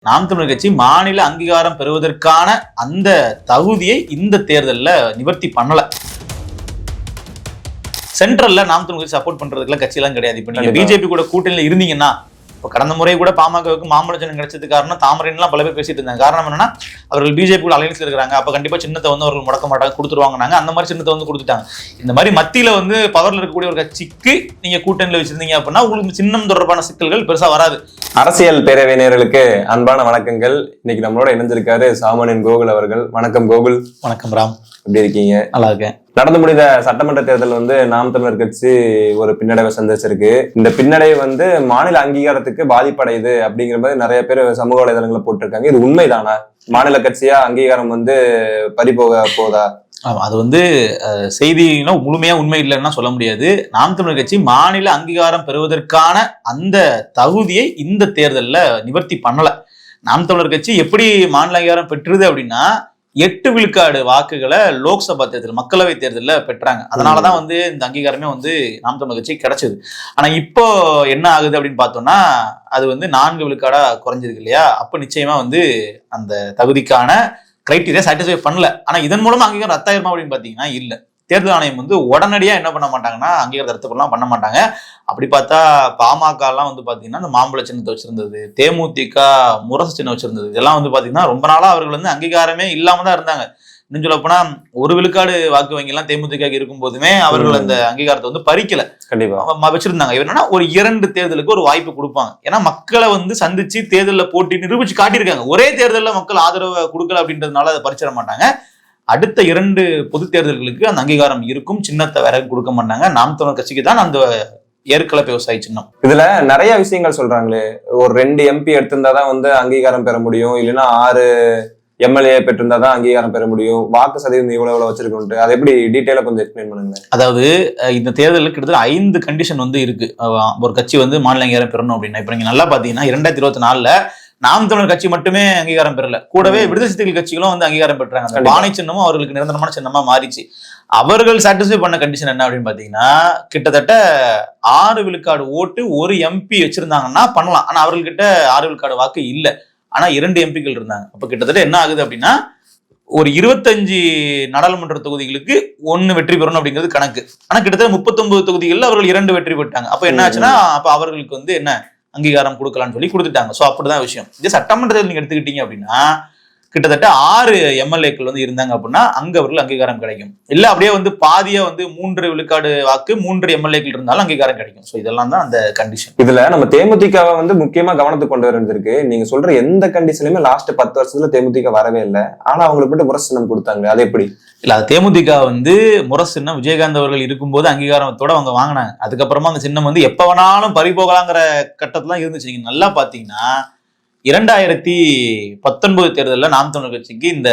நாம் தமிழர் கட்சி மாநில அங்கீகாரம் பெறுவதற்கான அந்த தகுதியை இந்த தேர்தலில் நிவர்த்தி பண்ணல. சென்ட்ரல்ல நாம் தமிழர் கட்சி சப்போர்ட் பண்றதுக்குலாம் கட்சியெல்லாம் கிடையாது. இப்ப நீங்க பிஜேபி கூட கூட்டணியில இருந்தீங்கன்னா, இப்போ கடந்த முறை கூட பாமகவுக்கு மாம்பழ சின்னம் கிடைச்சது காரணம் தாமரைலாம் பல பேர் பேசிட்டு இருந்தாங்க. காரணம் என்னன்னா, அவர்கள் பிஜேபி கூட அலைன்ஸ்ல இருக்கிறாங்க, அப்ப கண்டிப்பா சின்னத்தை வந்து அவர்கள் முடக்க மாட்டாங்க, கொடுத்துருவாங்க. அந்த மாதிரி சின்னத்தை வந்து கொடுத்துட்டாங்க. இந்த மாதிரி மத்தியில வந்து பவர்ல இருக்கக்கூடிய ஒரு கட்சிக்கு நீங்க கூட்டணியில வச்சிருந்தீங்க அப்படின்னா உங்களுக்கு சின்னம் தொடர்பான சிக்கல்கள் பெருசா வராது. அரசியல் பேரவையினருக்கு அன்பான வணக்கங்கள். இன்னைக்கு நம்மளோட இணைஞ்சிருக்காரு சாமானியன் கோகுல் அவர்கள். வணக்கம் கோகுல். வணக்கம் ராம். எப்படி இருக்கீங்க? நல்லா இருக்கேன். நடந்து முடிந்த சட்டமன்ற தேர்தல் வந்து நாம் தமிழர் கட்சி ஒரு பின்னடைவை சந்திச்சிருக்கு. இந்த பின்னடைவு வந்து மாநில அங்கீகாரத்துக்கு பாதிப்படையுது அப்படிங்கிற மாதிரி நிறைய பேர் சமூக வலைதளங்களை போட்டிருக்காங்க. இது உண்மைதானா? மாநில கட்சியா அங்கீகாரம் வந்து பறிபோக போதா? அது வந்து செய்தினா முழுமையா உண்மை இல்லைன்னா சொல்ல முடியாது. நாம் தமிழர் கட்சி மாநில அங்கீகாரம் பெறுவதற்கான அந்த தகுதியை இந்த தேர்தலில் நிவர்த்தி பண்ணல. நாம் தமிழர் கட்சி எப்படி மாநில அங்கீகாரம் பெற்றுது அப்படின்னா, 8 விழுக்காடு வாக்குகளை லோக்சபா தேர்தல் மக்களவை தேர்தலில் பெற்றாங்க. அதனாலதான் வந்து இந்த அங்கீகாரமே வந்து நாம் தமிழர் கட்சி கிடைச்சது. ஆனா இப்போ என்ன ஆகுது அப்படின்னு பார்த்தோம்னா, அது வந்து 4 விழுக்காடா குறைஞ்சிருக்கு இல்லையா? அப்ப நிச்சயமா வந்து அந்த தகுதிக்கான கிரைட்டீரியா சாட்டிஸ்ஃபை பண்ணல. ஆனா இதன் மூலமா அங்கீகாரம் ரத்தாயிருமா அப்படின்னு பாத்தீங்கன்னா இல்ல. தேர்தல் ஆணையம் வந்து உடனடியா என்ன பண்ண மாட்டாங்கன்னா அங்கீகாரத்தை ரத்து பண்ண மாட்டாங்க. அப்படி பார்த்தா பாமக எல்லாம் வந்து பாத்தீங்கன்னா இந்த மாம்பழ சின்னத்தை வச்சிருந்தது, தேமுதிக முரசு சின்னம் வச்சிருந்தது, இதெல்லாம் வந்து பாத்தீங்கன்னா ரொம்ப நாளா அவர்கள் வந்து அங்கீகாரமே இல்லாம தான் இருந்தாங்க. இன்னும் சொல்ல போனா 1 விழுக்காடு வாக்கு வங்கி எல்லாம் தேமுதிக இருக்கும் போதுமே அவர்கள் அந்த அங்கீகாரத்தை வந்து பறிக்கல, கண்டிப்பா வச்சிருந்தாங்க. என்னன்னா ஒரு 2 தேர்தலுக்கு ஒரு வாய்ப்பு கொடுப்பாங்க. ஏன்னா மக்களை வந்து சந்திச்சு தேர்தலில் போட்டி நிரூபிச்சு காட்டியிருக்காங்க. ஒரே தேர்தலில் மக்கள் ஆதரவை கொடுக்கல அப்படின்றதுனால அதை பறிச்சிட மாட்டாங்க. அடுத்த 2 பொது தேர்தல்களுக்கு அந்த அங்கீகாரம் இருக்கும். சின்னத்தை வேற கொடுக்க மாட்டாங்க. நாம் தமிழர் கட்சிக்கு தான் அந்த ஏற்கலப்பை விவசாய சின்னம். இதுல நிறைய விஷயங்கள் சொல்றாங்களே, ஒரு 2 MP எடுத்திருந்தாதான் வந்து அங்கீகாரம் பெற முடியும், இல்லைன்னா 6 MLA பெற்றிருந்தாதான் அங்கீகாரம் பெற முடியும், வாக்கு சதவீதம் இவ்வளவு வச்சிருக்கணும். அதை எப்படி டீட்டெயிலா கொஞ்சம் எக்ஸ்பிளைன் பண்ணுங்க. அதாவது இந்த தேர்தலுக்கு கிட்டத்தட்ட 5 கண்டிஷன் வந்து இருக்கு ஒரு கட்சி வந்து மாநில அங்கீகாரம் பெறணும் அப்படின்னா. இப்ப நீங்க நல்லா பாத்தீங்கன்னா 2024 நாம் தமிழர் கட்சி மட்டுமே அங்கீகாரம் பெறல, கூடவே விடுதலை சிறுத்தைகள் கட்சிகளும் வந்து அங்கீகாரம் பெற்றாங்க. பானை சின்னமும் அவர்களுக்கு நிரந்தரமான சின்னமா மாறிச்சு. அவர்கள் சாட்டிஸ்ஃபை பண்ண கண்டிஷன் என்ன அப்படின்னு பாத்தீங்கன்னா, கிட்டத்தட்ட 6 விழுக்காடு ஓட்டு ஒரு MP வச்சிருந்தாங்கன்னா பண்ணலாம். ஆனா அவர்கள்கிட்ட 6 விழுக்காடு வாக்கு இல்ல. ஆனா 2 MPக்கள் இருந்தாங்க. அப்ப கிட்டத்தட்ட என்ன ஆகுது அப்படின்னா, ஒரு 25 நாடாளுமன்ற தொகுதிகளுக்கு 1 வெற்றி பெறணும் அப்படிங்கிறது கணக்கு. ஆனா கிட்டத்தட்ட 39 தொகுதிகளில் அவர்கள் 2 வெற்றி பெற்றாங்க. அப்ப என்ன ஆச்சுன்னா, அப்ப அவர்களுக்கு வந்து என்ன அங்கீகாரம் கொடுக்கலாம்னு சொல்லி கொடுத்துட்டாங்க. சோ அப்படிதான் விஷயம். இதே சட்டமன்றத்தில் நீங்க எடுத்துக்கிட்டீங்க அப்படின்னா, கிட்டத்தட்ட 6 MLAக்கள் வந்து இருந்தாங்க அப்படின்னா அங்க அவர்கள் அங்கீகாரம் கிடைக்கும். இல்ல அப்படியே வந்து பாதியா வந்து 3 விழுக்காடு வாக்கு 3 MLAக்கள் இருந்தாலும் அங்கீகாரம் கிடைக்கும். சோ இதெல்லாம் தான் அந்த கண்டிஷன். இதுல நம்ம தேமுதிகவை வந்து முக்கியமா கவனத்துக்கு கொண்டு வந்திருக்கு. நீங்க சொல்ற எந்த கண்டிஷனுமே லாஸ்ட் 10 வருஷத்துல தேமுதிக வரவே இல்லை. ஆனா அவங்களுக்கு மட்டும் முரசு சின்னம் கொடுத்தாங்க. அது எப்படி? இல்ல, அது தேமுதிக வந்து முரசு சின்னம் விஜயகாந்த் அவர்கள் இருக்கும்போது அங்கீகாரத்தோட அவங்க வாங்கினாங்க. அதுக்கப்புறமா அந்த சின்னம் வந்து எப்ப வேணாலும் பறிபோகலாங்கிற கட்டத்துல இருந்துச்சு. நீங்க நல்லா பாத்தீங்கன்னா 2019 தேர்தலில் நாம் தமிழர் கட்சிக்கு இந்த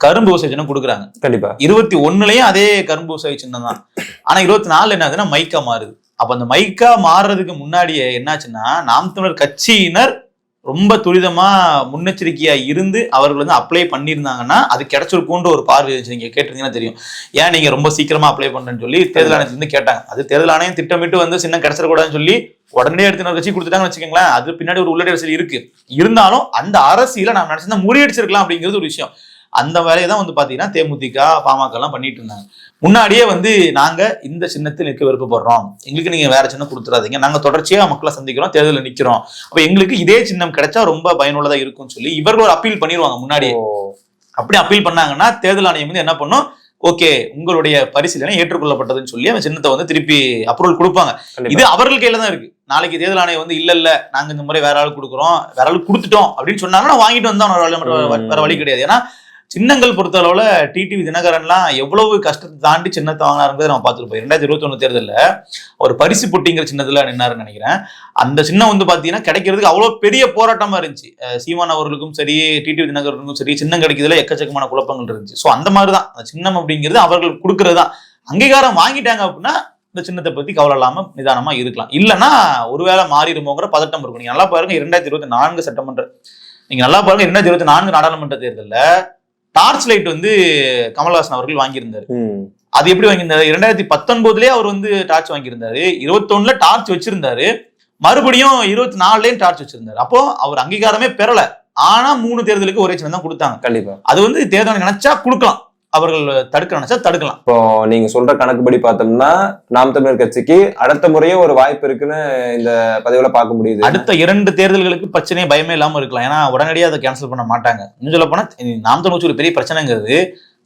கரும்பு விவசாய சின்னம் கொடுக்குறாங்க. கண்டிப்பா 21லயும் அதே கரும்பு விவசாய சின்னம் தான். ஆனா 24 என்ன ஆகுதுன்னா மைக்கா மாறுது. அப்ப அந்த மைக்கா மாறுறதுக்கு முன்னாடியே என்னாச்சுன்னா, நாம் தமிழர் கட்சியினர் ரொம்ப துரிதமா முன்னெச்சரிக்கையா இருந்து அவர்கள் வந்து அப்ளை பண்ணியிருந்தாங்கன்னா அது கிடைச்சிருக்கும்ன்ற ஒரு பார்வை இருந்துச்சு. நீங்க கேட்டிருந்தீங்கன்னா தெரியும். ஏன் நீங்க ரொம்ப சீக்கிரமா அப்ளை பண்றேன்னு சொல்லி தேர்தல் ஆணையத்துல இருந்து கேட்டாங்க. அது தேர்தல் ஆணையம் திட்டமிட்டு வந்து சின்னம் கிடைச்சிடக்கூடாதுன்னு சொல்லி உடனே எடுத்து கட்சி கொடுத்துட்டாங்கன்னு வச்சுக்கோங்களேன். அது பின்னாடி ஒரு உள்ளடி அரசியல் இருக்கு. இருந்தாலும் அந்த அரசியல நான் நினைச்சிருந்தா முறியடிச்சிருக்கலாம் அப்படிங்கிறது ஒரு விஷயம். அந்த வேலையை தான் வந்து பாத்தீங்கன்னா தேமுதிக பாமக எல்லாம் பண்ணிட்டு இருந்தாங்க. முன்னாடியே வந்து நாங்க இந்த சின்னத்தில் நிற்க விருப்பப்படுறோம், எங்களுக்கு நீங்க வேற சின்னம் கொடுத்துறாதீங்க, நாங்க தொடர்ச்சியா மக்களை சந்திக்கிறோம், தேர்தலில் நிக்கிறோம், அப்ப எங்களுக்கு இதே சின்னம் கிடைச்சா ரொம்ப பயனுள்ளதா இருக்கும்னு சொல்லி இவர்கள் ஒரு அப்பீல் பண்ணிடுவாங்க முன்னாடியே. அப்படி அப்பீல் பண்ணாங்கன்னா தேர்தல் ஆணையம் வந்து என்ன பண்ணும், ஓகே உங்களுடைய பரிசீலனை ஏற்றுக்கொள்ளப்பட்டதுன்னு சொல்லி அந்த சின்னத்தை வந்து திருப்பி அப்ரூவல் கொடுப்பாங்க. இது அவர்கள் கையில தான் இருக்கு. நாளைக்கு தேர்தல் ஆணையம் வந்து இல்ல நாங்க இந்த முறை வேற ஆள் கொடுக்குறோம், வேற ஆள் கொடுத்துட்டோம் அப்படின்னு சொன்னாங்கன்னா வாங்கிட்டு வந்தா வேற வழி கிடையாது. ஏன்னா சின்னங்கள் பொறுத்த அளவுல டிடிவி தினகரன்லாம் எவ்வளவு கஷ்டத்தை தாண்டி சின்னத்தை வாங்கினாருங்கிறத நம்ம பார்த்துருப்போம். 2021 தேர்தலில் ஒரு பரிசு பொட்டிங்கிற சின்னத்துல நின்னாருன்னு நினைக்கிறேன். அந்த சின்னம் வந்து பாத்தீங்கன்னா கிடைக்கிறதுக்கு அவ்வளவு பெரிய போராட்டமா இருந்துச்சு. சீமான் அவர்களுக்கும் சரி, டிடிவி தினகரனுக்கும் சரி, சின்னம் கிடைக்கிறதுல எக்கச்சக்கமான குழப்பங்கள் இருந்துச்சு. ஸோ அந்த மாதிரிதான் அந்த சின்னம் அப்படிங்கிறது அவர்கள் கொடுக்கறது தான். அங்கீகாரம் வாங்கிட்டாங்க அப்படின்னா இந்த சின்னத்தை பத்தி கவலை இல்லாம நிதானமா இருக்கலாம். இல்லைன்னா ஒருவேளை மாறிடுமோங்கிற பதட்டம் இருக்கும். நீங்க நல்லா பாருங்க 2024 சட்டமன்ற, நீங்க நல்லா பாருங்க 2024 நாடாளுமன்ற தேர்தலில் டார்ச் லைட் வந்து கமல்ஹாசன் அவர்கள் வாங்கியிருந்தாரு. அது எப்படி வாங்கியிருந்தாரு? 2019லயே அவர் வந்து டார்ச் வாங்கியிருந்தாரு, 21ல டார்ச் வச்சிருந்தாரு, மறுபடியும் 24லயும் டார்ச் வச்சிருந்தாரு. அப்போ அவர் அங்கீகாரமே பெறல. ஆனா 3 தேர்தலுக்கு ஒரே சின்னம் தான் கொடுத்தாங்க. கண்டிப்பா அது வந்து தேர்தல் நினைச்சா கொடுக்கலாம், அவர்கள் தடுக்க நினைச்சா தடுக்கலாம். இப்போ நீங்க சொல்ற கணக்குப்படி பார்த்தோம்னா நாம் தமிழர் கட்சிக்கு அடுத்த முறையே ஒரு வாய்ப்பு இருக்குன்னு இந்த பதிவுல பார்க்க முடியுது. அடுத்த 2 தேர்தல்களுக்கு பிரச்சனையே பயமே இல்லாம இருக்கலாம். ஏன்னா உடனடியாக அதை கேன்சல் பண்ண மாட்டாங்க. இன்னும் சொல்ல போனா நாம் தமிழர் கட்சி ஒரு பெரிய பிரச்சனைங்கிறது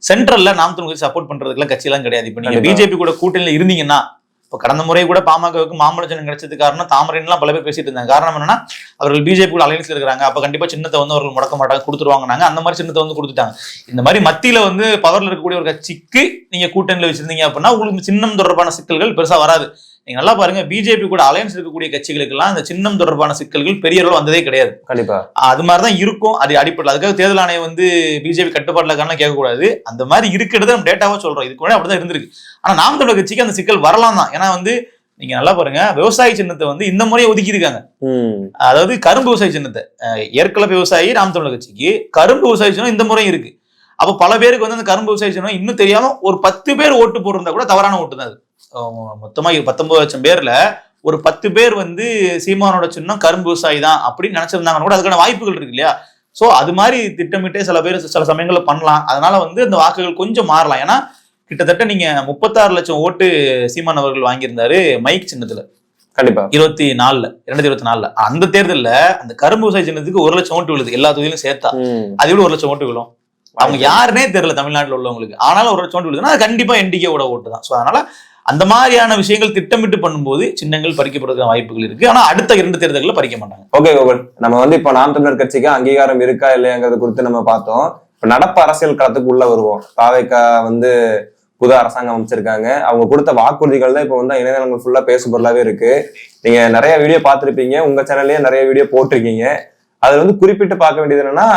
சென்ட்ரல்ல நாம் தமிழர் கட்சி சப்போர்ட் பண்றதுக்குலாம் கட்சி எல்லாம் கிடையாது. இப்ப நீங்க பிஜேபி கூட கூட்டணியில இருந்தீங்கன்னா, இப்ப கடந்த முறை கூட பாமகவுக்கு மாம்பழ சின்னம் கிடைச்சது காரணம் தாமரைன்னு பல பேர் பேசிட்டு இருந்தாங்க. காரணம் என்னன்னா, அவர்கள் பிஜேபி கூட அலைன்ஸ்ல இருக்காங்க, அப்ப கண்டிப்பா சின்னத்தை வந்து அவர்கள் முடக்க மாட்டாங்க, கொடுத்துருவாங்க. அந்த மாதிரி சின்னத்தை வந்து கொடுத்துட்டாங்க. இந்த மாதிரி மத்தியில வந்து பவர்ல இருக்கக்கூடிய ஒரு கட்சிக்கு நீங்க கூட்டணியில வச்சிருந்தீங்க அப்படின்னா உங்களுக்கு சின்னம் தொடர்பான சிக்கல்கள் பெருசா வராது. நீங்க நல்லா பாருங்க, பிஜேபி கூட அலையன்ஸ் இருக்கக்கூடிய கட்சிகளுக்கு எல்லாம் இந்த சின்னம் தொடர்பான சிக்கல்கள் பெரிய அளவு வந்ததே கிடையாது. கண்டிப்பா அது மாதிரிதான் இருக்கும். அது அடிப்படை அதுக்காக தேர்தல் ஆணையம் வந்து பிஜேபி கட்டுப்பாட்டுல கேட்கக்கூடாது. அந்த மாதிரி இருக்கிறத நம்ம டேட்டாவா சொல்றோம். இதுக்கு கூட அப்படிதான் இருந்திருக்கு. ஆனா நாம் தமிழர் கட்சிக்கு அந்த சிக்கல் வரலாம் தான். ஏன்னா வந்து நீங்க நல்லா பாருங்க, விவசாய சின்னத்தை வந்து இந்த முறையை ஒதுக்கி இருக்காங்க. அதாவது கரும்பு விவசாய சின்னத்தை, ஏற்கனவே விவசாயி நாம் தமிழர் கட்சிக்கு கரும்பு விவசாய சின்னம் இந்த முறையும் இருக்கு. அப்ப பல பேருக்கு வந்து அந்த கரும்பு விவசாய சின்னம் இன்னும் தெரியாம ஒரு 10 பேர் ஓட்டு போட்டிருந்தா கூட தவறான ஓட்டு தான் அது. மொத்தமா 19 லட்சம் பேர்ல ஒரு 10 பேர் வந்து சீமானோட சின்னம் கரும்பு விவசாயி தான் அப்படின்னு நினைச்சிருந்தாங்கன்னா கூட அதுக்கான வாய்ப்புகள் இருக்கு இல்லையா? சோ அது மாதிரி திட்டமிட்டே சில பேர் சில சமயங்கள்ல பண்ணலாம். அதனால வந்து அந்த வாக்குகள் கொஞ்சம் மாறலாம். ஏன்னா கிட்டத்தட்ட நீங்க 36 லட்சம் ஓட்டு சீமான் அவர்கள் வாங்கியிருந்தாரு மைக் சின்னத்துல. கண்டிப்பா 2024 அந்த தேர்தல்ல அந்த கரும்பு விவசாய சின்னத்துக்கு 1 லட்சம் ஓட்டு விழுது, எல்லா தொகுதியிலும் சேர்த்தா. அது எப்படி 1 லட்சம் ஓட்டு விழும்? அவங்க யாருன்னே தெரியல தமிழ்நாட்டில் உள்ளவங்களுக்கு. ஆனாலும் 1 லட்சம் ஓட்டு விழுதுன்னா அது கண்டிப்பா என்டிகேவோட ஓட்டு தான். சோ அதனால அந்த மாதிரியான விஷயங்கள் திட்டமிட்டு பண்ணும்போது சின்னங்கள் பறிக்கப்படுற வாய்ப்புகள் இருக்கு. ஆனா அடுத்த 2 தேர்தல்களை பறிக்க மாட்டாங்க. ஓகே கோகுல், நம்ம வந்து இப்ப நாம் தமிழர் கட்சிக்கு அங்கீகாரம் இருக்கா இல்லையாங்கிறது குறித்து நம்ம பார்த்தோம். இப்ப நடப்பு அரசியல் களத்துக்கு உள்ள வருவோம். தாவேகா வந்து புது அரசாங்கம் அமைச்சிருக்காங்க. அவங்க கொடுத்த வாக்குறுதிகள் தான் இப்ப வந்து இணையதளங்கள் ஃபுல்லா பேசு பொருளாவே இருக்கு. நீங்க நிறைய வீடியோ பார்த்திருப்பீங்க, உங்க சேனல்லயே நிறைய வீடியோ போட்டிருக்கீங்க. அதுல வந்து குறிப்பிட்டு பார்க்க வேண்டியது என்னன்னா,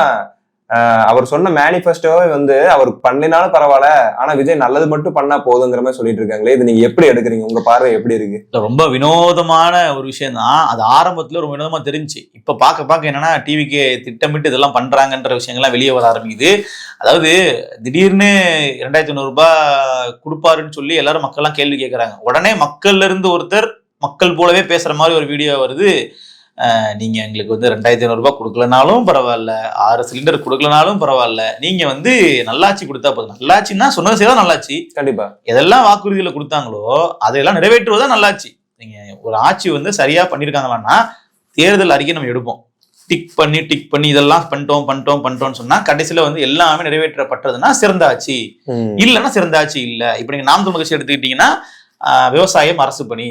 அவர் சொன்ன மேனிஃபெஸ்டோவே வந்து அவர் பண்ணினாலும் பரவாயில்ல, ஆனா விஜய் நல்லது மட்டும் பண்ணா போதுங்கிற மாதிரி சொல்லிட்டு இருக்காங்களே, இது நீங்க எப்படி எடுக்கிறீங்க? உங்க பார்வை எப்படி இருக்கு? ரொம்ப வினோதமான ஒரு விஷயம் தான். அது ஆரம்பத்துல ரொம்ப வினோதமா தெரிஞ்சு, இப்ப பார்க்க என்னன்னா டிவிக்கு திட்டமிட்டு இதெல்லாம் பண்றாங்கன்ற விஷயங்கள்லாம் வெளியே வர ஆரம்பிக்குது. அதாவது திடீர்னு 2500 ரூபாய் கொடுப்பாருன்னு சொல்லி எல்லாரும் மக்கள்லாம் கேள்வி கேட்கறாங்க. உடனே மக்கள்ல இருந்து ஒருத்தர் மக்கள் போலவே பேசுற மாதிரி ஒரு வீடியோ வருது. நீங்க எங்களுக்கு வந்து 2500 ரூபாய் கொடுக்கலனாலும் பரவாயில்ல, 6 சிலிண்டர் கொடுக்கலனாலும் பரவாயில்ல, நீங்க வந்து நல்லாட்சி கொடுத்தா போதும். நல்லாட்சின்னா சொன்னது செய்யதான் நல்லாட்சி. கண்டிப்பா எதெல்லாம் வாக்குறுதிகளை கொடுத்தாங்களோ அதையெல்லாம் நிறைவேற்றுவதா நல்லாட்சி. நீங்க ஒரு ஆட்சி வந்து சரியா பண்ணிருக்காங்களான்னா தேர்தல் அறிக்கை நம்ம எடுப்போம், டிக் பண்ணி இதெல்லாம் பண்ணிட்டோம்னு சொன்னா கடைசியில வந்து எல்லாமே நிறைவேற்றப்பட்டதுன்னா சிறந்த ஆட்சி, இல்லைன்னா சிறந்த ஆட்சி இல்ல. இப்ப நீங்க நாம் தமிழர் கட்சி எடுத்துக்கிட்டீங்கன்னா விவசாயம் அரசு பணி,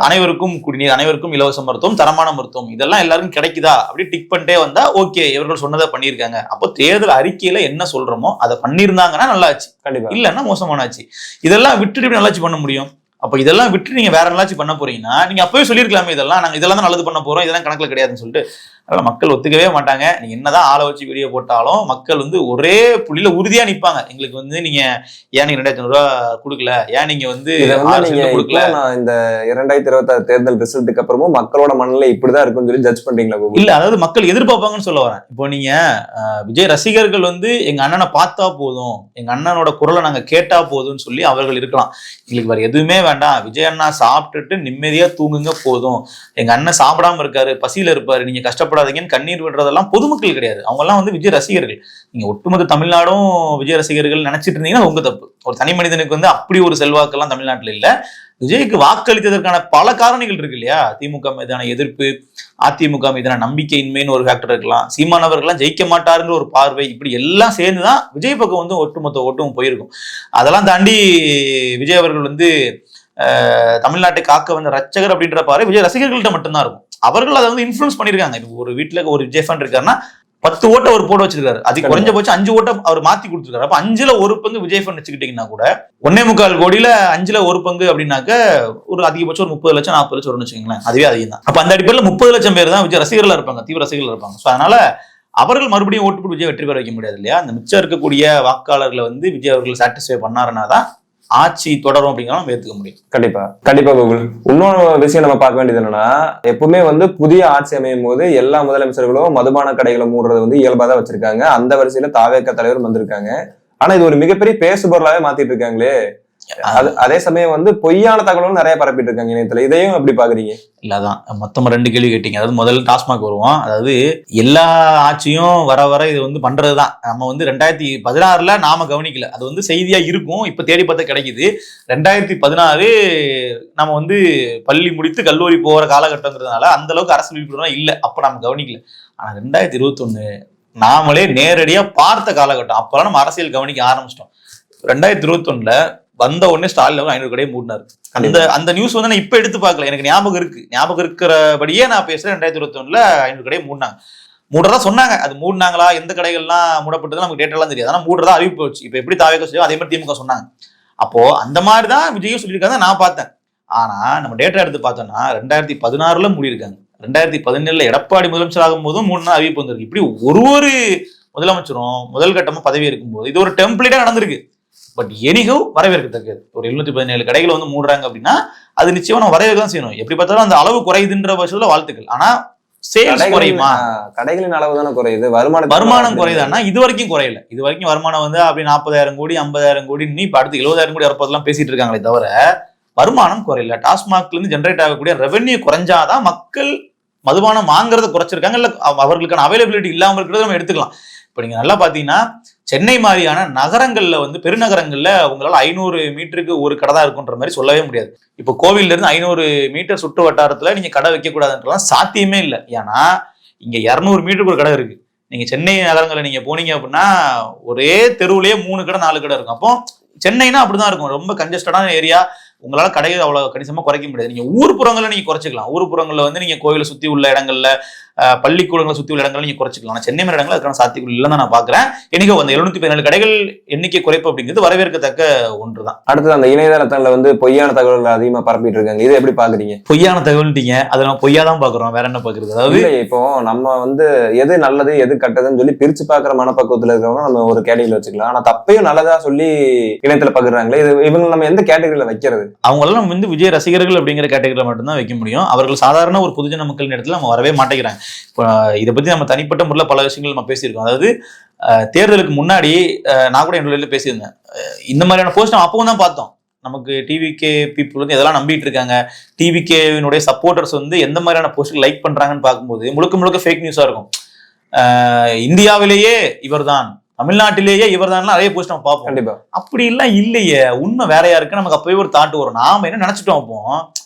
அனைவருக்கும் குடிநீர், அனைவருக்கும் இலவச மருத்துவம், தரமான மருத்துவம், இதெல்லாம் எல்லாருக்கும் கிடைக்குதா அப்படி டிக் பண்ணிட்டே வந்தா ஓகே, இவர்கள் சொன்னதை பண்ணியிருக்காங்க. அப்போ தேர்தல் அறிக்கையில என்ன சொல்றோமோ அதை பண்ணியிருந்தாங்கன்னா நல்லாச்சு, இல்லைன்னா மோசமான ஆச்சு. இதெல்லாம் விட்டுட்டு நல்லாச்சு பண்ண முடியும். அப்ப இதெல்லாம் விட்டு நீங்க வேற நல்லாச்சு பண்ண போறீங்கன்னா நீங்க அப்பவே சொல்லியிருக்கலாமே, நாங்க இதெல்லாம் தான் நல்லது பண்ண போறோம், இதெல்லாம் கணக்குல கிடையாதுன்னு சொல்லிட்டு. அதனால மக்கள் ஒத்துக்கவே மாட்டாங்க. நீங்க என்னதான் ஆளை வச்சு வீடியோ போட்டாலும் மக்கள் வந்து ஒரே புள்ளியில உறுதியா நிப்பாங்க. எங்களுக்கு வந்து நீங்க ஏன் நீங்க 2500 ரூபாய் கொடுக்கல, ஏன் நீங்க வந்து கொடுக்கல. இந்த 2026 தேர்தல் ரிசல்ட்டுக்கு அப்புறமும் மக்களோட மனநிலை இப்படிதான் இருக்குன்னு சொல்லி ஜட்ஜ் பண்றீங்களா? இல்ல, அதாவது மக்கள் எதிர்பார்ப்பாங்கன்னு சொல்ல வரேன். இப்போ நீங்க விஜய் ரசிகர்கள் வந்து எங்க அண்ணனை பார்த்தா போதும், எங்க அண்ணனோட குரலை நாங்க கேட்டா போதும்னு சொல்லி அவர்கள் இருக்கலாம். எங்களுக்கு வேற எதுவுமே வேண்டாம், விஜய் அண்ணா சாப்பிட்டுட்டு நிம்மதியா தூங்குங்க போதும், எங்க அண்ணன் சாப்பிடாம இருக்காரு, பசியில இருப்பாரு, நீங்க கஷ்டப்படாதீங்கன்னு கண்ணீர் விடுறதெல்லாம் பொதுமக்கள் கிடையாது. அவங்க எல்லாம் வந்து விஜய் ரசிகர்கள். நீங்க ஒட்டுமொத்த தமிழ்நாடும் விஜய் ரசிகர்கள் நினைச்சிட்டு இருந்தீங்கன்னா உங்க தப்பு. ஒரு தனி மனிதனுக்கு வந்து அப்படி ஒரு செல்வாக்கெல்லாம் தமிழ்நாட்டுல இல்ல. விஜய்க்கு வாக்களித்ததற்கான பல காரணிகள் இருக்கு இல்லையா? திமுக மீதான எதிர்ப்பு, அதிமுக மீதான நம்பிக்கையின்மைன்னு ஒரு ஃபேக்டர் இருக்கலாம், சீமானவர்கள்லாம் ஜெயிக்க மாட்டாருங்கிற ஒரு பார்வை, இப்படி எல்லாம் சேர்ந்துதான் விஜய் பக்கம் வந்து ஒட்டுமொத்த ஓட்டும் போயிருக்கும். அதெல்லாம் தாண்டி விஜய் அவர்கள் வந்து தமிழ்நாட்டை காக்க வந்த ரச்சகர் அப்படின்ற பார்வை விஜய் ரசிகர்கள்ட்ட மட்டும்தான் இருக்கும். அவர்கள் அதை வந்து இன்ஃபுளுன்ஸ் பண்ணிருக்காங்க. இப்போ ஒரு வீட்டுல ஒரு விஜய் ஃபேன் இருக்காருன்னா 10 ஓட்டை அவர் போட வச்சிருக்காரு, அது குறைஞ்சபட்சம் 5 ஓட்டை அவர் மாத்தி கொடுத்துருக்காரு. அப்ப 5ல் 1 பங்கு விஜய் ஃபேன் வச்சுக்கிட்டீங்கன்னா கூட 1.25 கோடியில 5ல் 1 பங்கு அப்படின்னாக்க ஒரு அதிகபட்சம் ஒரு 30 லட்சம் 40 லட்சம் வரும்னு வச்சுக்கோங்களேன். அதுவே அதிகம் தான். அப்ப அந்த அடிப்படையில் 30 லட்சம் பேர் தான் விஜய் ரசிகர்களா இருப்பாங்க, தீவிர ரசிகர்கள் இருப்பாங்க. ஸோ அதனால அவர்கள் மறுபடியும் ஓட்டு போட்டு விஜய் வெற்றி பெற வைக்க முடியாது இல்லையா? அந்த மிச்சம் இருக்கக்கூடிய வாக்காளர்களை வந்து விஜய் அவர்கள் சாட்டிஸ்ஃபை பண்ணாருன்னா தான் ஆட்சி தொடரும் அப்படிங்கிறத நம்ம ஏத்துக்க முடியும். கண்டிப்பா கோகுல். இன்னொரு விஷயம் நம்ம பார்க்க வேண்டியது என்னன்னா, எப்பவுமே வந்து புதிய ஆட்சி அமையும் போது எல்லா முதலமைச்சர்களும் மதுபான கடைகளை மூடுறது வந்து இயல்பா தான் வச்சிருக்காங்க. அந்த வரிசையில தாவேக தலைவர் வந்திருக்காங்க. ஆனா இது ஒரு மிகப்பெரிய பேசு பொருளாவே மாத்திட்டு இருக்காங்களே. அதே சமயம் வந்து பொய்யான தகவலும் நிறைய பரப்பிட்டு இருக்காங்க இணையத்துல. இதையும் எப்படி பாக்குறீங்க? இல்லதான் மொத்தமா 2 கேள்வி கேட்டீங்க. அதாவது முதல்ல டாஸ்மாக் வருவோம். அதாவது எல்லா ஆட்சியும் வர வர இது வந்து பண்றதுதான். நம்ம வந்து 2016 நாம கவனிக்கல, அது வந்து செய்தியா இருக்கும், இப்ப தேடி பார்த்து கிடைக்குது. 2016 நம்ம வந்து பள்ளி முடித்து கல்லூரி போற காலகட்டங்கிறதுனால அந்த அளவுக்கு அரசு விழிப்புணர்வு இல்ல, அப்ப நம்ம கவனிக்கல. ஆனா 2021 நாமளே நேரடியா பார்த்த காலகட்டம், அப்பெல்லாம் நம்ம அரசியல் கவனிக்க ஆரம்பிச்சிட்டோம். 2021 வந்த உடனே ஸ்டாலின் 500 கடையை மூடினாரு. அந்த நியூஸ் வந்து நான் இப்ப எடுத்து பார்க்கல, எனக்கு ஞாபகம் இருக்கிறபடியே நான் பேசுறேன். 2021 500 கடையை மூடுறதா சொன்னாங்க. அது மூடினாங்களா, எந்த கடைகள்லாம் மூடப்பட்டது நமக்கு டேட்டா எல்லாம் தெரியாது. ஆனா மூடுறதா அறிவிப்பு வச்சு இப்ப எப்படி தாவேக சொல்லியோ அதே மாதிரி திமுக சொன்னாங்க. அப்போ அந்த மாதிரிதான் விஜயும் சொல்லியிருக்காங்க, நான் பார்த்தேன். ஆனா நம்ம டேட்டா எடுத்து பார்த்தோம்னா 2016 மூடியிருக்காங்க. 2017 எடப்பாடி முதலமைச்சர் ஆகும் போதும் மூணு அறிவிப்பு வந்திருக்கு. இப்படி ஒரு முதலமைச்சரும் முதல் கட்டமா பதவி இருக்கும்போது இது ஒரு டெம்ப்ளேட்டா நடந்திருக்கு. பட் எனிகோ வரவேற்கத்தக்கது. ஒரு 717 கடைகளை வந்து மூடுறாங்க அப்படின்னா அது நிச்சயமா நம்ம வரவேற்க தான் செய்யணும். எப்படி பார்த்தாலும் அந்த அளவு குறையுதுன்ற பட்சத்துல வாழ்த்துக்கள். ஆனா சேல்ஸ் குறையுமா? கடைகளின் அளவு தானே குறையுது, வருமானம் குறையுதுன்னா இது வரைக்கும் குறையல. இது வரைக்கும் வருமானம் வந்து அப்படி 40,000 கோடி 50,000 கோடி இப்ப அடுத்து 70,000 கோடி வரப்போதெல்லாம் பேசிட்டு இருக்காங்களே தவிர வருமானம் குறையல. டாஸ்மாக்ல இருந்து ஜென்ரேட் ஆகக்கூடிய ரெவென்யூ குறைஞ்சாதான் மக்கள் மதுபானம் வாங்குறத குறைச்சிருக்காங்க. இல்ல அவர்களுக்கான அவைலபிலிட்டி இல்லாம இருக்கிறத நம்ம எடுத்துக்கலாம். இப்ப நீங்க நல்லா பாத்தீங்கன்னா சென்னை மாதிரியான நகரங்கள்ல வந்து பெருநகரங்கள்ல உங்களால 500 மீட்டருக்கு ஒரு கடை தான் இருக்குன்ற மாதிரி சொல்லவே முடியாது. இப்போ கோவில்ல இருந்து 500 மீட்டர் சுற்று வட்டாரத்துல நீங்க கடை வைக்க கூடாதுன்றலாம் சாத்தியமே இல்லை. ஏன்னா இங்க 200 மீட்டருக்கு ஒரு கடை இருக்கு. நீங்க சென்னை நகரங்கள்ல நீங்க போனீங்க அப்படின்னா ஒரே தெருவுலயே 3 கடை 4 கடை இருக்கும். அப்போ சென்னைனா அப்படிதான் இருக்கும், ரொம்ப கன்ஜஸ்டடான ஏரியா. உங்களால கடையை அவ்வளவு கணிசமா குறைக்க முடியாது. நீங்க ஊர்புறங்களை நீங்க குறைச்சிக்கலாம். ஊர்புறங்கள்ல வந்து நீங்க கோயிலை சுத்தி உள்ள இடங்கள்ல பள்ளிக்கூடங்களை சுத்தி உள்ள இடங்களை நீங்க குறைச்சிக்கலாம். சென்னை மாதிரி இடங்கள் அதுக்கான சாத்தியங்கள் இல்லைன்னு நான் பாக்குறேன். எனக்கு வந்து 717 கடைகள் எண்ணிக்கை குறைப்பு அப்படிங்கிறது வரவேற்கத்தக்க ஒன்றுதான். அடுத்தது அந்த இணையதளத்துல வந்து பொய்யான தகவல்கள் அதிகமா பரப்பிட்டு இருக்காங்க, இதை எப்படி பாக்குறீங்க? பொய்யான தகவல்ட்டீங்க, அதை நம்ம பொய்யா தான் பாக்குறோம், வேற என்ன பாக்குறது? அதாவது இப்போ நம்ம வந்து எது நல்லது எது கெட்டதுன்னு சொல்லி பிரிச்சு பாக்குற மனப்பக்குவத்துல இருக்கிறவங்க நம்ம ஒரு கேட்டகரியில வச்சுக்கலாம். ஆனா தப்பையும் நல்லதா சொல்லி இணையத்துல பகிர்றாங்களே, இது இவங்க நம்ம எந்த கேட்டகரியில வைக்கிறது? அவங்களாம் வந்து விஜய் ரசிகர்கள் அப்படிங்கிற கேட்டகரியில மட்டும்தான் வைக்க முடியும். அவர்கள் சாதாரண ஒரு பொதுஜன மக்கள் இடத்துல நம்ம வரவே மாட்டேங்கிறாங்க. இப்போ இதை பத்தி நம்ம தனிப்பட்ட முறையில் பல விஷயங்கள் நம்ம பேசியிருக்கோம். அதாவது தேர்தலுக்கு முன்னாடி நான் கூட என்னோட பேசியிருந்தேன். இந்த மாதிரியான போஸ்ட் நம்ம அப்பவும் தான் பார்த்தோம். நமக்கு டிவிகே பீப்புள் வந்து இதெல்லாம் நம்பிட்டு இருக்காங்க. டிவிகேவினுடைய சப்போர்ட்டர்ஸ் வந்து எந்த மாதிரியான போஸ்ட் லைக் பண்றாங்கன்னு பார்க்கும்போது முழுக்க ஃபேக் நியூஸா இருக்கும். இந்தியாவிலேயே இவர் தான், தமிழ்நாட்டிலேயே இவர் தான் நிறைய போஸ்ட் நம்ம பார்ப்போம். கண்டிப்பா அப்படி எல்லாம் இல்லையே, உண்மை வேறையா இருக்கு. நமக்கு அப்பவே ஒரு தாட்டு வரும். நாம என்ன நினைச்சிட்டோம், அப்போ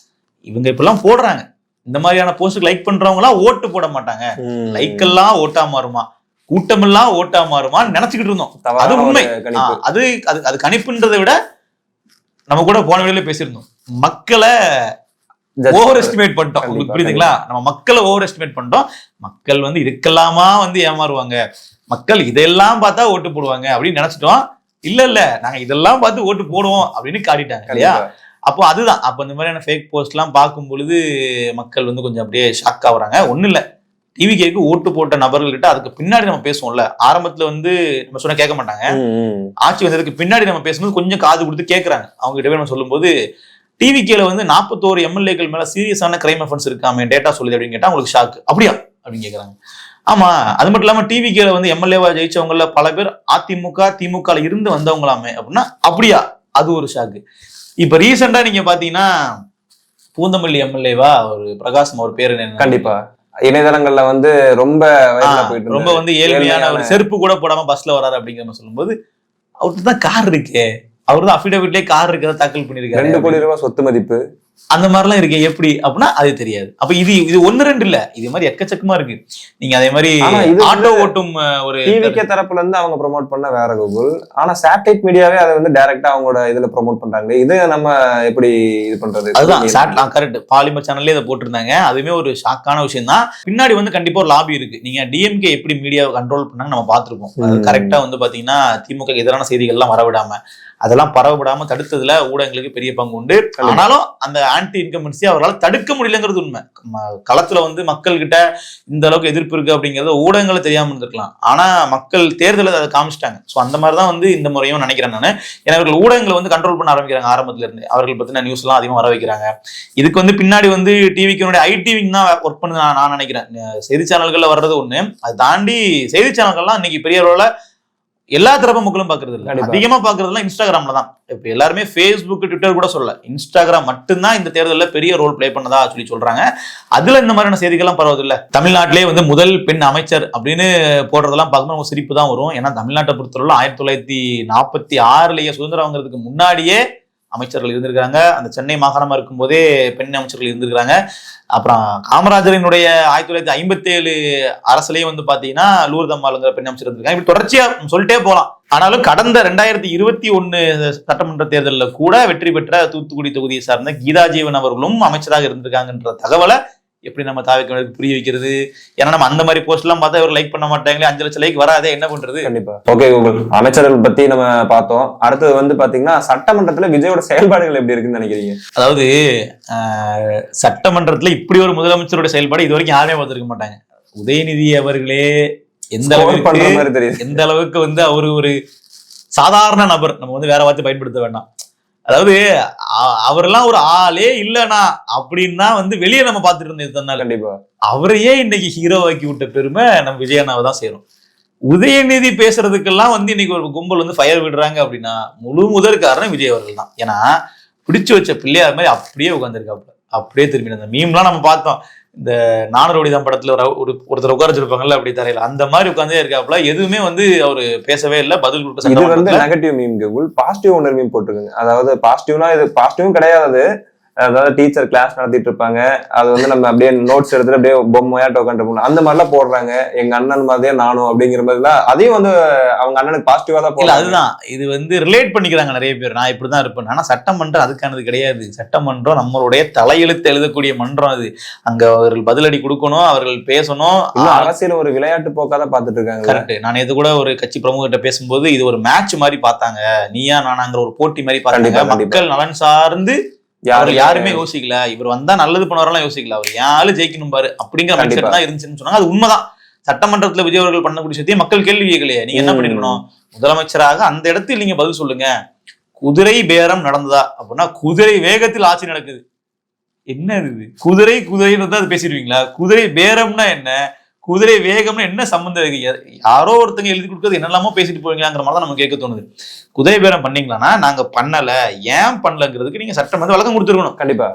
இவங்க இப்பெல்லாம் போடுறாங்க இந்த மாதிரியான போஸ்ட் லைக் பண்றவங்க எல்லாம் ஓட்டு போட மாட்டாங்க, லைக் எல்லாம் ஓட்டா மாறுமா, கூட்டம் எல்லாம் ஓட்டா மாறுமான்னு நினைச்சுக்கிட்டு இருந்தோம். அது உண்மை. அது கணிப்புன்றதை விட நம்ம கூட போன வழியில பேசியிருந்தோம், மக்களை ஓவர் எஸ்டிமேட் பண்ணிட்டோம். உங்களுக்கு புரியுதுங்களா? நம்ம மக்களை ஓவர் எஸ்டிமேட் பண்ணிட்டோம். மக்கள் வந்து இதுக்கெல்லாமா வந்து ஏமாறுவாங்க, மக்கள் இதெல்லாம் பார்த்தா ஓட்டு போடுவாங்க அப்படின்னு நினைச்சிட்டோம். இல்ல நாங்க இதெல்லாம் பார்த்து ஓட்டு போடுவோம் அப்படின்னு காட்டிட்டாங்க இல்லையா? அப்போ அதுதான். அப்போ இந்த மாதிரியான ஃபேக் போஸ்ட் எல்லாம் பார்க்கும் பொழுது மக்கள் வந்து கொஞ்சம் அப்படியே ஷாக் ஆகுறாங்க. ஒன்றும் இல்லை, டிவிகேக்கு ஓட்டு போட்ட நபர்கள்கிட்ட அதுக்கு பின்னாடி நம்ம பேசுவோம்ல, ஆரம்பத்துல வந்து நம்ம சொன்ன கேட்க மாட்டாங்க. ஆட்சி வந்ததுக்கு பின்னாடி நம்ம பேசும்போது கொஞ்சம் காது கொடுத்து கேட்கறாங்க. அவங்க கிட்ட நம்ம சொல்லும் போது டிவிகேல வந்து 41 எம்எல்ஏக்கள் மேல சீரியஸான கிரைம் அஃபென்ஸ் இருக்காம டேட்டா சொல்லுது அப்படின்னு கேட்டா உங்களுக்கு ஷாக். அப்படியா அப்படின்னு கேட்கறாங்க. ஆமா, அது மட்டும் இல்லாம டிவிகேல வந்து எம்எல்ஏவா ஜெயிச்சவங்கள பல பேர் அதிமுக திமுக இருந்து வந்தவங்களாமே அப்படின்னா அப்படியா, அது ஒரு ஷாக்கு. இப்ப ரீசெண்டா நீங்க பாத்தீங்கன்னா பூந்தமல்லி எம்எல்ஏவா ஒரு பிரகாசம் அவர் பேரு கண்டிப்பா இணையதளங்கள்ல வந்து ரொம்ப வந்து ஏழ்மையான ஒரு செருப்பு கூட போடாம பஸ்ல வராரு அப்படிங்கிற மாதிரி சொல்லும்போது அவருக்கு தான் கார் இருக்கு, அவரு தான் அபிடவிட்லயே கார் இருக்கிறத தாக்கல் பண்ணிருக்காரு, 2 கோடி ரூபாய் சொத்து மதிப்பு, அந்த மாதிரிலாம் இருக்கு. எப்படி அப்படின்னா அது தெரியாது. அப்ப இது 1-2 இல்ல, இது மாதிரி எக்கச்சக்கமா இருக்கு. நீங்க அதே மாதிரி ஆட்டோ ஓட்டும் ஒரு டிவிகே தரப்புல இருந்து அவங்க ப்ரோமோட் பண்ண வேற கூகுள், ஆனா சேட்டலைட் மீடியாவே அதை வந்து டைரக்டா அவங்களோட இதுல ப்ரோமோட் பண்றாங்க. இது நம்ம எப்படி இது பண்றது? அதுதான் கரெக்ட். பாலிமர் சேனல்ல இதை போட்டிருந்தாங்க. அதுவுமே ஒரு ஷாக்கான விஷயம் தான். பின்னாடி வந்து கண்டிப்பா ஒரு லாபி இருக்கு. நீங்க டிஎம்கே எப்படி மீடியாவை கண்ட்ரோல் பண்ணாங்க நம்ம பார்த்திருக்கோம். கரெக்டா வந்து பாத்தீங்கன்னா திமுக எதிரான செய்திகள் எல்லாம் வரவிடாம அதெல்லாம் பரவப்படாம தடுத்ததுல ஊடகங்களுக்கு பெரிய பங்கு உண்டு. ஆனாலும் அந்த ஆன்டி இன்கம்பன்சி அவரால் தடுக்க முடியலங்கிறது உண்மை. களத்துல வந்து மக்கள் கிட்ட இந்த அளவுக்கு எதிர்ப்பு இருக்கு அப்படிங்கறத ஊடகங்களை தெரியாம இருந்திருக்கலாம். ஆனா மக்கள் தேர்தலை அதை காமிச்சிட்டாங்க. ஸோ அந்த மாதிரிதான் வந்து இந்த முறையும் நினைக்கிறேன் நான். ஏன்னா அவர்கள் ஊடகங்களை வந்து கண்ட்ரோல் பண்ண ஆரம்பிக்கிறாங்க. ஆரம்பத்துல இருந்து அவர்கள் பத்தின நியூஸ் எல்லாம் அதிகமாக வர வைக்கிறாங்க. இதுக்கு வந்து பின்னாடி வந்து டிவிக்கு ஐடி விங் தான் ஒர்க் பண்ணு நான் நினைக்கிறேன். செய்தி சேனல்கள்ல வர்றது ஒண்ணு, அதை தாண்டி செய்தி சேனல்கள்லாம் இன்னைக்கு பெரிய அளவுல எல்லா தரப்பு மக்களும் பாக்குறது இல்ல. அதிகமா பாக்குறதுலாம் இன்ஸ்டாகிராம்ல தான். இப்ப எல்லாருமே Facebook, ட்விட்டர் கூட சொல்ல, இன்ஸ்டாகிராம் மட்டும்தான் இந்த தேர்தலில் பெரிய ரோல் பிளே பண்ணதா சொல்றாங்க. அதுல இந்த மாதிரியான செய்திகள்லாம் பரவது இல்ல. தமிழ்நாட்டிலே வந்து முதல் பெண் அமைச்சர் அப்படின்னு போடுறதெல்லாம் பார்க்கும்போது சிரிப்பு தான் வரும். ஏன்னா தமிழ்நாட்டை பொறுத்தவரை 1946 சுதந்திரம் வாங்குறதுக்கு முன்னாடியே அமைச்சர்கள் இருந்திருக்காங்க. அந்த சென்னை மாகாணமா இருக்கும் போதே பெண் அமைச்சர்கள் இருந்திருக்காங்க. அப்புறம் காமராஜரினுடைய 1957 அரசுலயும் வந்து பாத்தீங்கன்னா லூர்தம்மாளுங்கிற பெண் அமைச்சர் இருந்திருக்காங்க. இப்படி தொடர்ச்சியா சொல்லிட்டே போலாம். ஆனாலும் கடந்த 2021 சட்டமன்ற தேர்தலில் கூட வெற்றி பெற்ற தூத்துக்குடி தொகுதியை சார்ந்த கீதா ஜீவன் அவர்களும் அமைச்சராக இருந்திருக்காங்கன்ற தகவலை எப்படி நம்ம தாவிக்கு புரிய வைக்கிறது? ஏன்னா நம்ம அந்த மாதிரி போஸ்ட் எல்லாம் பார்த்தா இவர் லைக் பண்ண மாட்டாங்களே, 5 லட்சம் லைக் வராதே, என்ன பண்றது? கண்டிப்பா. ஓகே கூகுள், அமைச்சர்கள் பத்தி நம்ம பார்த்தோம். அடுத்தது வந்து பாத்தீங்கன்னா சட்டமன்றத்துல விஜயோட செயல்பாடுகள் எப்படி இருக்குன்னு நினைக்கிறீங்க? அதாவது சட்டமன்றத்துல இப்படி ஒரு முதலமைச்சரோட செயல்பாடு இது வரைக்கும் யாருமே பார்த்திருக்க மாட்டாங்க. உதயநிதி அவர்களே எந்த அளவுக்கு வந்து அவரு ஒரு சாதாரண நபர், நம்ம வந்து வேற வார்த்தை பயன்படுத்த வேண்டாம். அதாவது அவரெல்லாம் ஒரு ஆளே இல்லனா அப்படின்னா வந்து வெளியே நம்ம பார்த்துட்டு இருந்தோம். கண்டிப்பா அவரையே இன்னைக்கு ஹீரோவாக்கி விட்ட பெருமை நம்ம விஜயண்ணாவை தான் சேரும். உதயநிதி பேசுறதுக்கெல்லாம் வந்து இன்னைக்கு ஒரு கும்பல் வந்து ஃபயர் விடுறாங்க அப்படின்னா முதற் காரணம் விஜய் அவர்கள் தான். ஏன்னா பிடிச்சு வச்ச பிள்ளையார் மாதிரி அப்படியே உட்காந்துருக்காப்புல, அப்படியே திரும்பி அந்த மீம்லாம் நம்ம பார்த்தோம். இந்த நானரோடிதான் படத்துல ஒருத்தர் உட்கார வச்சிருப்பாங்கல்ல அப்படி தரையில, அந்த மாதிரி உட்காந்தே இருக்காப்புல. எதுவுமே வந்து அவரு பேசவே இல்லை, பதில் கொடுக்க. இது வந்து நெகட்டிவ் மீம் கூகுள். பாசிட்டிவ் ஒன்று மீம் போட்டிருக்காங்க. அதாவது பாசிட்டிவ்னா இது பாசிட்டிவும் கிடையாது. அதாவது டீச்சர் கிளாஸ் நடத்திட்டு இருப்பாங்க, அது வந்து நம்ம அப்படியே நோட்ஸ் எடுத்துட்டு அப்படியே பொம்மையாட்ட உட்காந்துருப்போம், அந்த மாதிரிலாம் போடுறாங்க. எங்க அண்ணன் மாதிரியே நானும் அப்படிங்கிற மாதிரிலாம் அதையும் வந்து அவங்க அண்ணனுக்கு பாசிட்டிவா தான் போடல. அதுதான் இது வந்து ரிலேட் பண்ணிக்கிறாங்க நிறைய பேர், நான் இப்படிதான் இருப்பேன். ஆனா சட்டமன்றம் அதுக்கானது கிடையாது. சட்டமன்றம் நம்மளுடைய தலையெழுத்து எழுதக்கூடிய மன்றம். அது அங்க அவர்கள் பதிலடி கொடுக்கணும், அவர்கள் பேசணும். அரசியல் ஒரு விளையாட்டு போக்காதான் பாத்துட்டு இருக்காங்க. கரெக்ட். நான் இது கூட ஒரு கட்சி பிரமுகர்கிட்ட பேசும்போது இது ஒரு மேட்ச் மாதிரி பார்த்தாங்க, நீயா நானாங்கிற ஒரு போட்டி மாதிரி பார்த்தாங்க. மக்கள் நலன் சார்ந்து யாருமே யோசிக்கல, இவர் வந்தா நல்லது பண்ணுவாரெல்லாம் யோசிக்கல, அவர் யாரு ஜெயிக்கணும் பாரு அப்படிங்கிற மைண்ட் தான் இருந்துச்சுன்னு சொன்னாங்க. அது உண்மைதான். சட்டமன்றத்துல விஜய் அவர்கள் பண்ணக்கூடிய விஷயத்தையும் மக்கள் கேள்வி கேட்கலையே. நீங்க என்ன பண்ணிருக்கணும்? முதலமைச்சராக அந்த இடத்தில் நீங்க பதில் சொல்லுங்க. குதிரை பேரம் நடந்ததா அப்படின்னா குதிரை வேகத்தில் ஆட்சி நடக்குது. என்ன இது? குதிரைன்னு அது பேசிடுவீங்களா? குதிரை பேரம்னா என்ன? குதிரை வேகம்னு என்ன சம்பந்தம்? யாரோ ஒருத்தங்க எழுதி கொடுக்கறது என்னெல்லாமோ பேசிட்டு போவீங்களாங்கிற மாதிரி தான் நம்ம கேட்க தோணுது. குதிரை பேரம் பண்ணீங்களான்னா நாங்க பண்ணல, ஏன் பண்ணலங்கிறதுக்கு நீங்க சட்டம் வந்து வழக்கம் கொடுத்துருக்கணும். கண்டிப்பா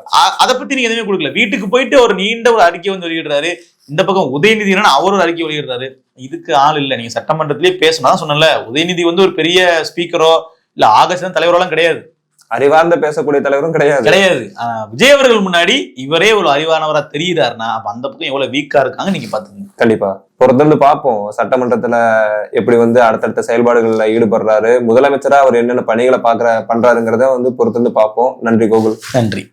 அதை பத்தி நீங்க எதுவுமே கொடுக்கல. வீட்டுக்கு போயிட்டு ஒரு நீண்ட ஒரு அறிக்கை வந்து வெளியிடுறாரு. இந்த பக்கம் உதயநிதி அவர் ஒரு அறிக்கை வெளியிடுறாரு. இதுக்கு ஆள் இல்ல. நீங்க சட்டமன்றத்திலேயே பேசணும் சொன்னல. உதயநிதி வந்து ஒரு பெரிய ஸ்பீக்கரோ இல்ல ஆகஸ்ட் தலைவரோலாம் கிடையாது, அறிவார்ந்த பேசக்கூடிய தலைவரும் கிடையாது. விஜய் அவர்கள் முன்னாடி இவரே ஒரு அறிவானவரா தெரியுறாருன்னா அப்ப அந்த பக்கம் எவ்வளவு வீக்கா இருக்காங்க நீங்க பாத்துக்கோங்க. கண்டிப்பா பொறுத்திருந்து பார்ப்போம் சட்டமன்றத்துல எப்படி வந்து அடுத்தடுத்த செயல்பாடுகள்ல ஈடுபடுறாரு, முதலமைச்சரா அவர் என்னென்ன பணிகளை பண்றாருங்கிறத வந்து பொறுத்திருந்து பார்ப்போம். நன்றி கோகுல். நன்றி.